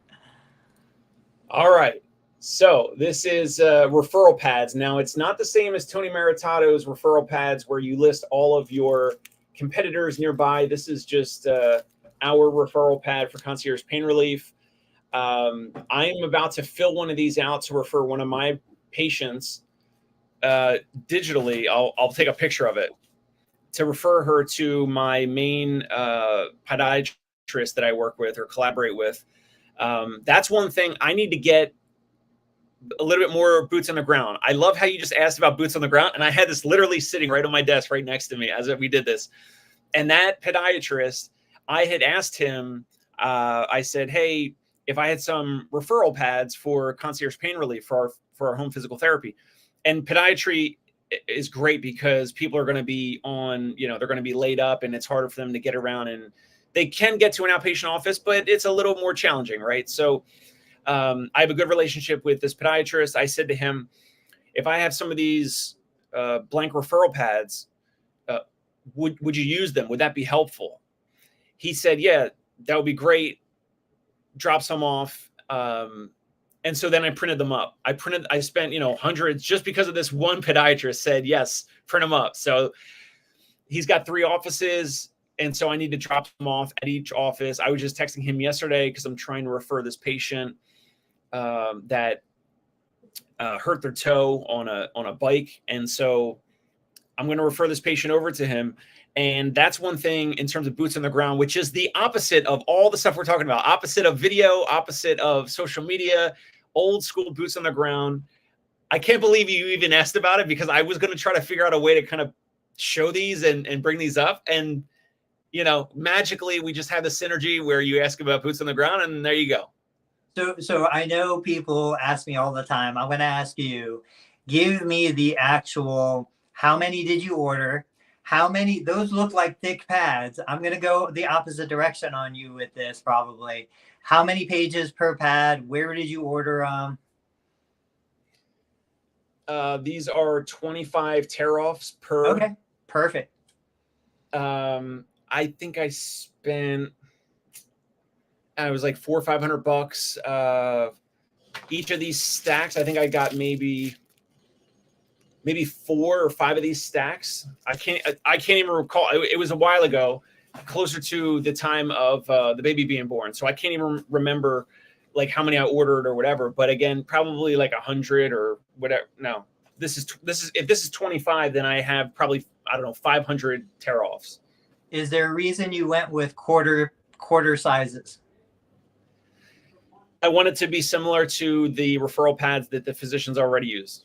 [SPEAKER 2] All right. So this is referral pads. Now, it's not the same as Tony Maritato's referral pads where you list all of your competitors nearby. This is just our referral pad for Concierge Pain Relief. I'm about to fill one of these out to refer one of my patients digitally. I'll take a picture of it to refer her to my main podiatrist that I work with or collaborate with. That's one thing I need to get a little bit more boots on the ground. I love how you just asked about boots on the ground, and I had this literally sitting right on my desk right next to me as we did this. And that podiatrist, I had asked him, I said, hey, if I had some referral pads for Concierge Pain Relief for our home physical therapy. And podiatry is great because people are going to be on, they're going to be laid up and it's harder for them to get around, and they can get to an outpatient office, but it's a little more challenging, right? So I have a good relationship with this podiatrist. I said to him, if I have some of these blank referral pads, would you use them? Would that be helpful? He said, yeah, that would be great. Drop some off. And so then I printed them up. I spent, hundreds just because of this one podiatrist said, yes, print them up. So he's got 3 offices. And so I need to drop them off at each office. I was just texting him yesterday because I'm trying to refer this patient that hurt their toe on a bike. And so I'm going to refer this patient over to him. And that's one thing in terms of boots on the ground, which is the opposite of all the stuff we're talking about. Opposite of video, opposite of social media, old school boots on the ground. I can't believe you even asked about it because I was going to try to figure out a way to kind of show these and bring these up. And magically we just have the synergy where you ask about boots on the ground and there you go.
[SPEAKER 1] So I know people ask me all the time. I'm going to ask you, give me the actual, how many did you order? How many, those look like thick pads. I'm going to go the opposite direction on you with this probably. How many pages per pad? Where did you order
[SPEAKER 2] These are 25 tear-offs per.
[SPEAKER 1] Okay, perfect.
[SPEAKER 2] I think I spent, it was like $400 or $500. Each of these stacks, I think I got maybe 4 or 5 of these stacks. I can't even recall. It was a while ago, closer to the time of the baby being born. So I can't even remember like how many I ordered or whatever. But again, probably like 100 or whatever. No, this is if this is 25, then I have probably, I don't know, 500 tear-offs.
[SPEAKER 1] Is there a reason you went with quarter sizes?
[SPEAKER 2] I want it to be similar to the referral pads that the physicians already use.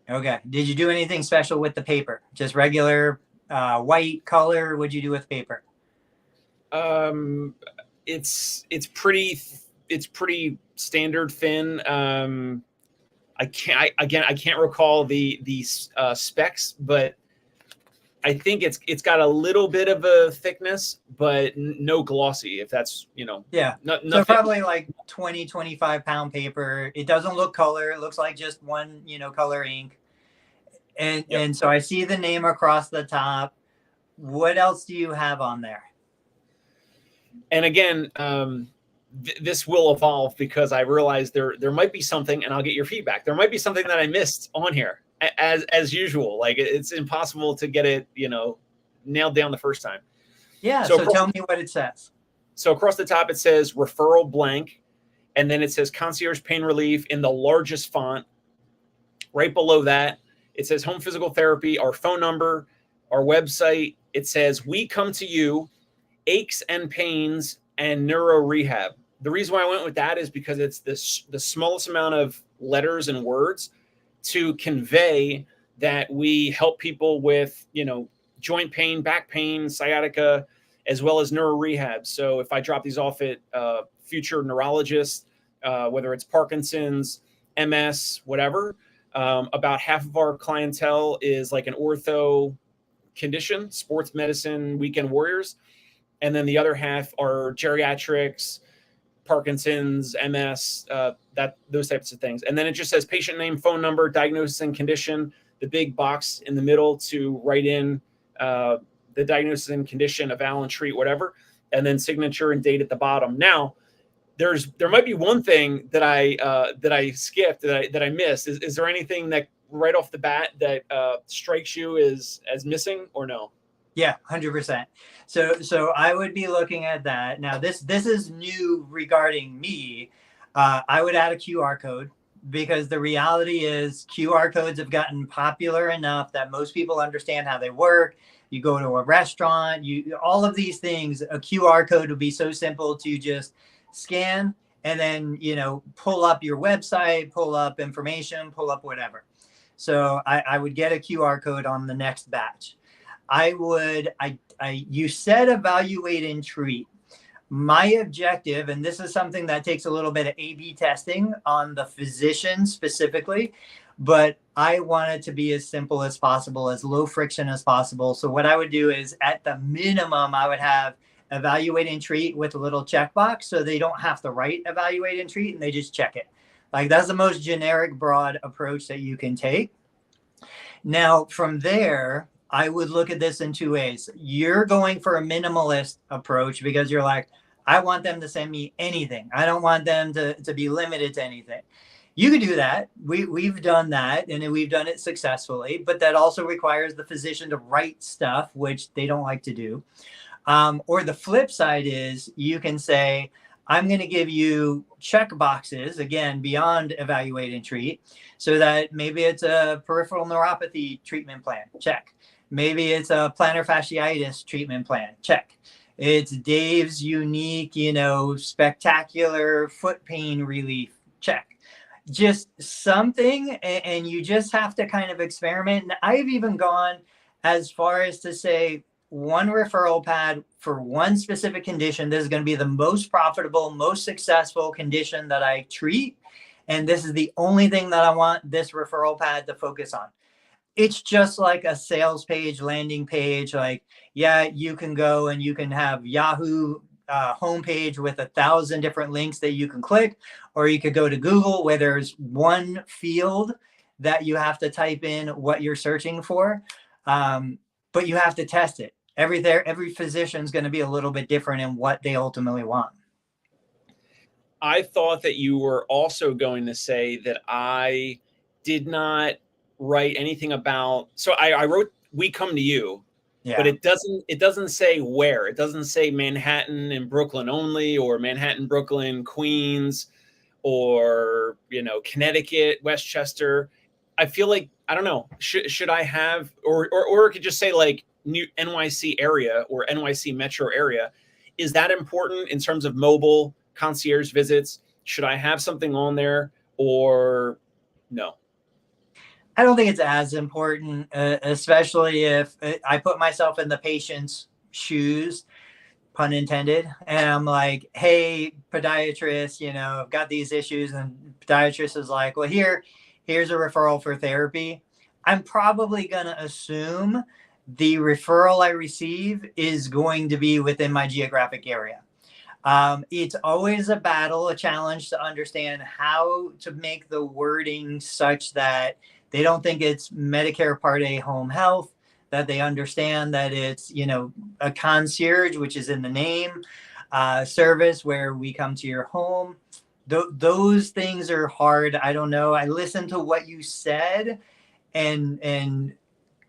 [SPEAKER 1] Okay. Did you do anything special with the paper? Just regular white color? What'd you do with paper?
[SPEAKER 2] It's pretty standard thin. I can't recall the specs, but I think it's got a little bit of a thickness, but no glossy, if that's,
[SPEAKER 1] Yeah. So probably like 20, 25 pound paper. It doesn't look color. It looks like just one, color ink. And so I see the name across the top. What else do you have on there?
[SPEAKER 2] And again, this will evolve because I realize there might be something, and I'll get your feedback. There might be something that I missed on here. As usual, like it's impossible to get it, nailed down the first time.
[SPEAKER 1] Yeah. So tell me what it says.
[SPEAKER 2] So across the top, it says referral blank. And then it says Concierge Pain Relief in the largest font. Right below that, it says home physical therapy, our phone number, our website. It says, we come to you, aches and pains and neuro rehab. The reason why I went with that is because it's the smallest amount of letters and words to convey that we help people with, joint pain, back pain, sciatica, as well as neuro rehab. So if I drop these off at future neurologists, whether it's Parkinson's, MS, whatever, about half of our clientele is like an ortho condition, sports medicine, weekend warriors. And then the other half are geriatrics, Parkinson's, MS, those types of things. And then it just says patient name, phone number, diagnosis and condition, the big box in the middle to write in the diagnosis and condition, eval and treat, whatever, and then signature and date at the bottom. Now, there might be one thing that I skipped, that I missed. Is there anything that right off the bat that strikes you as missing, or no?
[SPEAKER 1] Yeah, 100%. So I would be looking at that. Now, this is new regarding me. I would add a QR code, because the reality is QR codes have gotten popular enough that most people understand how they work. You go to a restaurant, all of these things, a QR code would be so simple to just scan and then, pull up your website, pull up information, pull up whatever. So I would get a QR code on the next batch. You said evaluate and treat. My objective, and this is something that takes a little bit of A/B testing on the physician specifically, but I want it to be as simple as possible, as low friction as possible. So what I would do is, at the minimum, I would have evaluate and treat with a little checkbox, so they don't have to write evaluate and treat, and they just check it. Like, that's the most generic, broad approach that you can take. Now, from there, I would look at this in two ways. You're going for a minimalist approach because you're like, I want them to send me anything. I don't want them to be limited to anything. You could do that. We've done that, and we've done it successfully, but that also requires the physician to write stuff, which they don't like to do. Or the flip side is, you can say, I'm going to give you check boxes, again, beyond evaluate and treat, so that maybe it's a peripheral neuropathy treatment plan. Check. Maybe it's a plantar fasciitis treatment plan. Check. It's Dave's unique, spectacular foot pain relief. Check. Just something, and you just have to kind of experiment. And I've even gone as far as to say, one referral pad for one specific condition. This is going to be the most profitable, most successful condition that I treat. And this is the only thing that I want this referral pad to focus on. It's just like a sales page, landing page. Like, yeah, you can go and you can have Yahoo homepage with 1,000 different links that you can click, or you could go to Google, where there's one field that you have to type in what you're searching for. But you have to test it. Every physician's going to be a little bit different in what they ultimately want.
[SPEAKER 2] I thought that you were also going to say that I did not write anything about. So I wrote, we come to you, yeah. But it doesn't say where. It doesn't say Manhattan and Brooklyn only, or Manhattan, Brooklyn, Queens, or, Connecticut, Westchester. I feel like, I don't know, should I have, or it could just say like New NYC area or NYC metro area. Is that important in terms of mobile concierge visits? Should I have something on there, or no?
[SPEAKER 1] I don't think it's as important, especially if I put myself in the patient's shoes, pun intended. And I'm like, hey, podiatrist, I've got these issues. And podiatrist is like, well, here's a referral for therapy. I'm probably going to assume the referral I receive is going to be within my geographic area. It's always a battle, a challenge to understand how to make the wording such that they don't think it's Medicare Part A home health, that they understand that it's, a concierge, which is in the name, service where we come to your home. Those things are hard. I don't know. I listened to what you said, and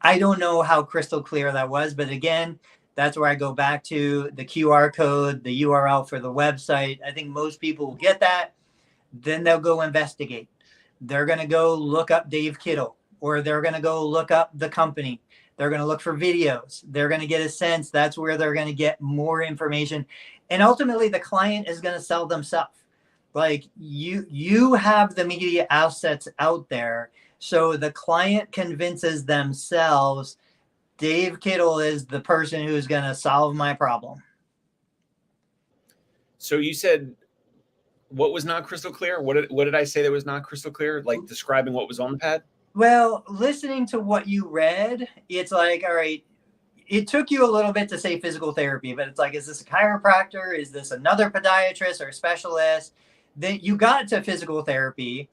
[SPEAKER 1] I don't know how crystal clear that was. But again, that's where I go back to the QR code, the URL for the website. I think most people will get that. Then they'll go investigate. They're going to go look up Dave Kittle, or they're going to go look up the company. They're going to look for videos. They're going to get a sense. That's where they're going to get more information. And ultimately, the client is going to sell themselves. Like, you have the media assets out there. So the client convinces themselves, Dave Kittle is the person who's going to solve my problem.
[SPEAKER 2] So you said what was not crystal clear? What did I say that was not crystal clear? Like describing what was on the pad?
[SPEAKER 1] Well, listening to what you read, it's like, all right, it took you a little bit to say physical therapy, but it's like, is this a chiropractor? Is this another podiatrist or a specialist? Then you got to physical therapy,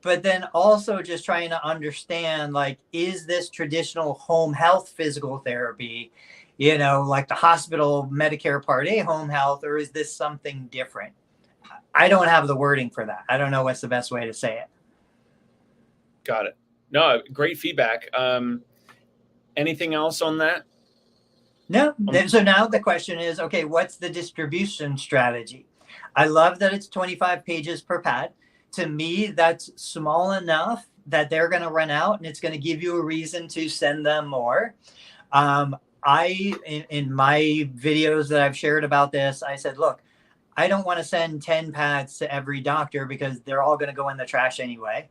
[SPEAKER 1] but then also just trying to understand, like, is this traditional home health physical therapy, like the hospital Medicare Part A home health, or is this something different? I don't have the wording for that. I don't know what's the best way to say it.
[SPEAKER 2] Got it. No, great feedback. Anything else on that?
[SPEAKER 1] No. So now the question is, okay, what's the distribution strategy? I love that it's 25 pages per pad. To me, that's small enough that they're going to run out, and it's going to give you a reason to send them more. In my videos that I've shared about this, I said, look, I don't want to send 10 pads to every doctor because they're all going to go in the trash anyway.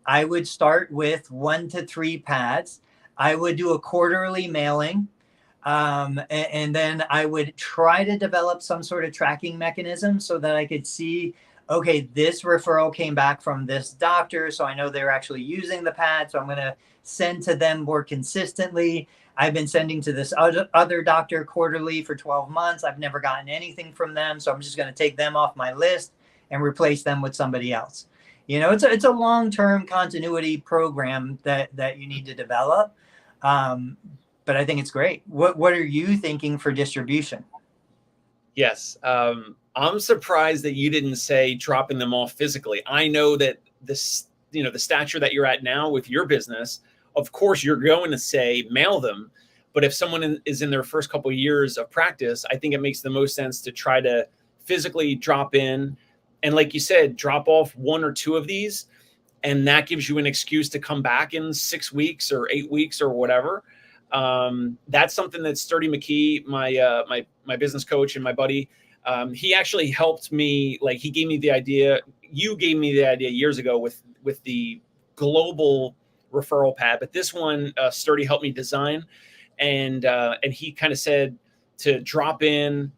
[SPEAKER 1] I would start with 1 to 3 pads. I would do a quarterly mailing. And then I would try to develop some sort of tracking mechanism so that I could see, okay, this referral came back from this doctor, so I know they're actually using the pad, so I'm going to send to them more consistently. I've been sending to this other doctor quarterly for 12 months. I've never gotten anything from them, so I'm just going to take them off my list and replace them with somebody else. It's a long-term continuity program that you need to develop. But I think it's great. What are you thinking for distribution?
[SPEAKER 2] Yes. I'm surprised that you didn't say dropping them off physically. I know that the stature that you're at now with your business, of course, you're going to say mail them. But if someone is in their first couple of years of practice, I think it makes the most sense to try to physically drop in. And like you said, drop off 1 or 2 of these. And that gives you an excuse to come back in 6 weeks or 8 weeks or whatever. That's something that Sturdy McKee, my business coach and my buddy, he actually helped me. Like he gave me the idea. You gave me the idea years ago with the global referral pad, but this one, Sturdy helped me design, and he kind of said to drop in,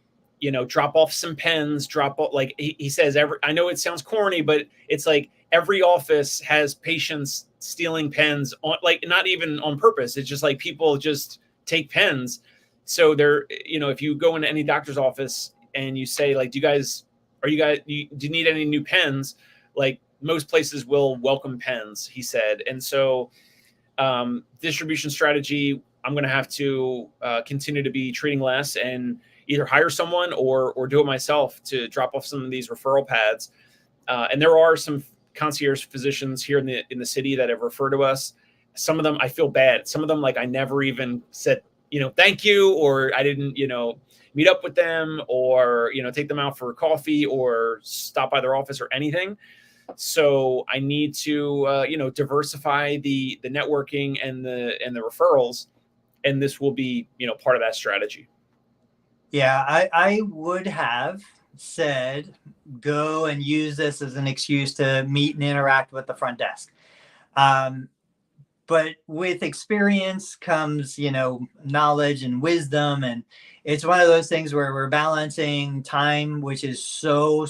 [SPEAKER 2] drop off some pens, drop off, like he says, I know it sounds corny, but it's like every office has patients stealing pens on, like, not even on purpose. It's just like people just take pens. So they're, if you go into any doctor's office and you say, like, do you need any new pens? Like most places will welcome pens, he said. And so distribution strategy, I'm going to have to continue to be treating less and either hire someone or do it myself to drop off some of these referral pads. And there are some concierge physicians here in the city that have referred to us. Some of them, I feel bad. Some of them, like, I never even said, thank you, or I didn't, meet up with them or, take them out for coffee or stop by their office or anything. So I need to, diversify the networking and the referrals. And this will be, part of that strategy.
[SPEAKER 1] Yeah, I would have said go and use this as an excuse to meet and interact with the front desk. But with experience comes, knowledge and wisdom. And it's one of those things where we're balancing time, which is so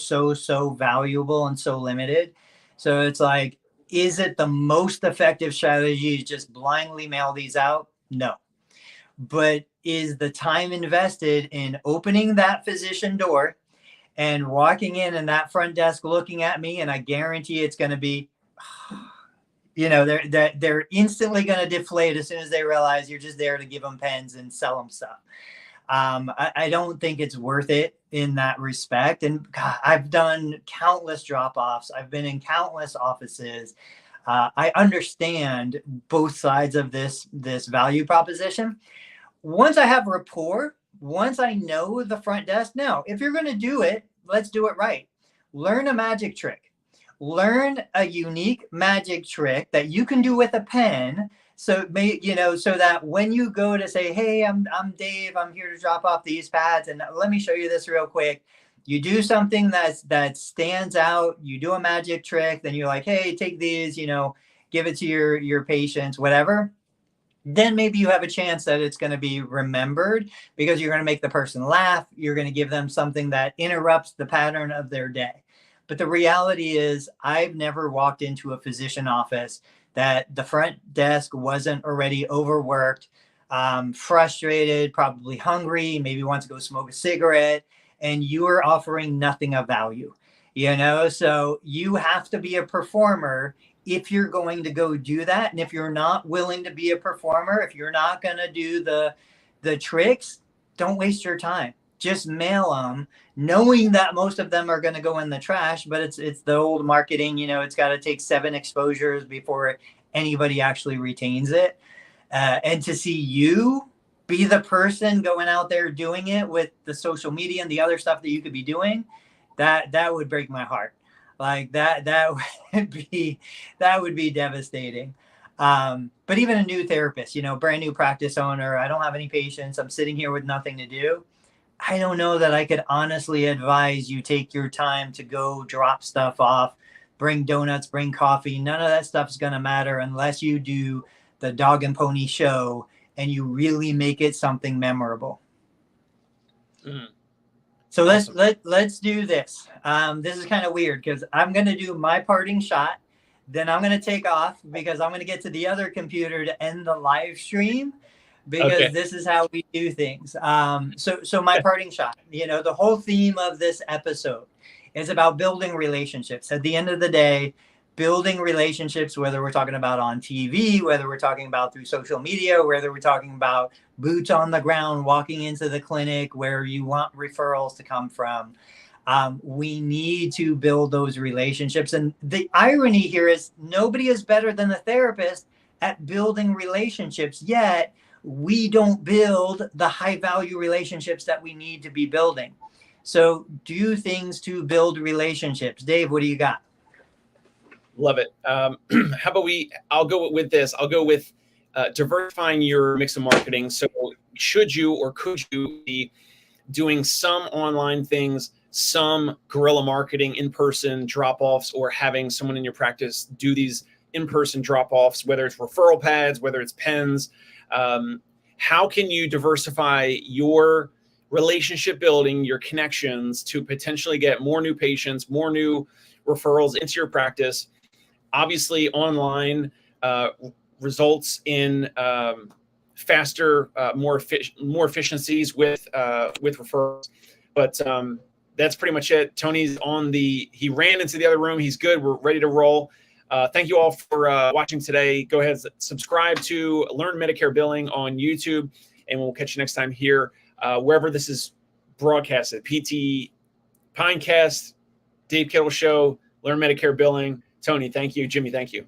[SPEAKER 1] valuable and so limited. So it's like, is it the most effective strategy to just blindly mail these out? No. But is the time invested in opening that physician door and walking in and that front desk looking at me, and I guarantee it's going to be, they're instantly going to deflate as soon as they realize you're just there to give them pens and sell them stuff. I don't think it's worth it in that respect. And God, I've done countless drop-offs. I've been in countless offices. I understand both sides of this value proposition. Once I have rapport, once I know the front desk, now, if you're going to do it, let's do it right. Learn a magic trick. Learn a unique magic trick that you can do with a pen. So that when you go to say, hey, I'm Dave, I'm here to drop off these pads, and let me show you this real quick. You do something that stands out. You do a magic trick. Then you're like, hey, take these, give it to your patients, whatever. then maybe you have a chance that it's going to be remembered because you're going to make the person laugh. You're going to give them something that interrupts the pattern of their day. But the reality is, I've never walked into a physician office that the front desk wasn't already overworked, frustrated, probably hungry, maybe wants to go smoke a cigarette, and you are offering nothing of value. So you have to be a performer if you're going to go do that. And if you're not willing to be a performer, if you're not going to do the tricks, don't waste your time. Just mail them, knowing that most of them are going to go in the trash. But it's the old marketing, it's got to take 7 exposures before anybody actually retains it. And to see you be the person going out there doing it with the social media and the other stuff that you could be doing, that would break my heart. Like that would be devastating. But even a new therapist, brand new practice owner, I don't have any patients, I'm sitting here with nothing to do. I don't know that I could honestly advise you take your time to go drop stuff off, bring donuts, bring coffee. None of that stuff's going to matter unless you do the dog and pony show and you really make it something memorable. So awesome. let's do this. This is kind of weird because I'm going to do my parting shot. Then I'm going to take off because I'm going to get to the other computer to end the live stream, because this is how we do things. So my parting shot, the whole theme of this episode is about building relationships. At the end of the day, building relationships, whether we're talking about on TV, whether we're talking about through social media, whether we're talking about boots on the ground, walking into the clinic where you want referrals to come from. We need to build those relationships. And the irony here is nobody is better than the therapist at building relationships, yet we don't build the high value relationships that we need to be building. So do things to build relationships. Dave, what do you got?
[SPEAKER 2] Love it. How about I'll go with this. I'll go with diversifying your mix of marketing. So should you or could you be doing some online things, some guerrilla marketing, in-person drop-offs, or having someone in your practice do these in-person drop-offs, whether it's referral pads, whether it's pens? How can you diversify your relationship building, your connections to potentially get more new patients, more new referrals into your practice? Obviously, online results in faster, more efficiencies with referrals. But that's pretty much it. Tony's he ran into the other room. He's good. We're ready to roll. Thank you all for watching today. Go ahead, subscribe to Learn Medicare Billing on YouTube, and we'll catch you next time here, wherever this is broadcasted. PT, Pinecast, Dave Kittle Show, Learn Medicare Billing. Tony, thank you. Jimmy, thank you.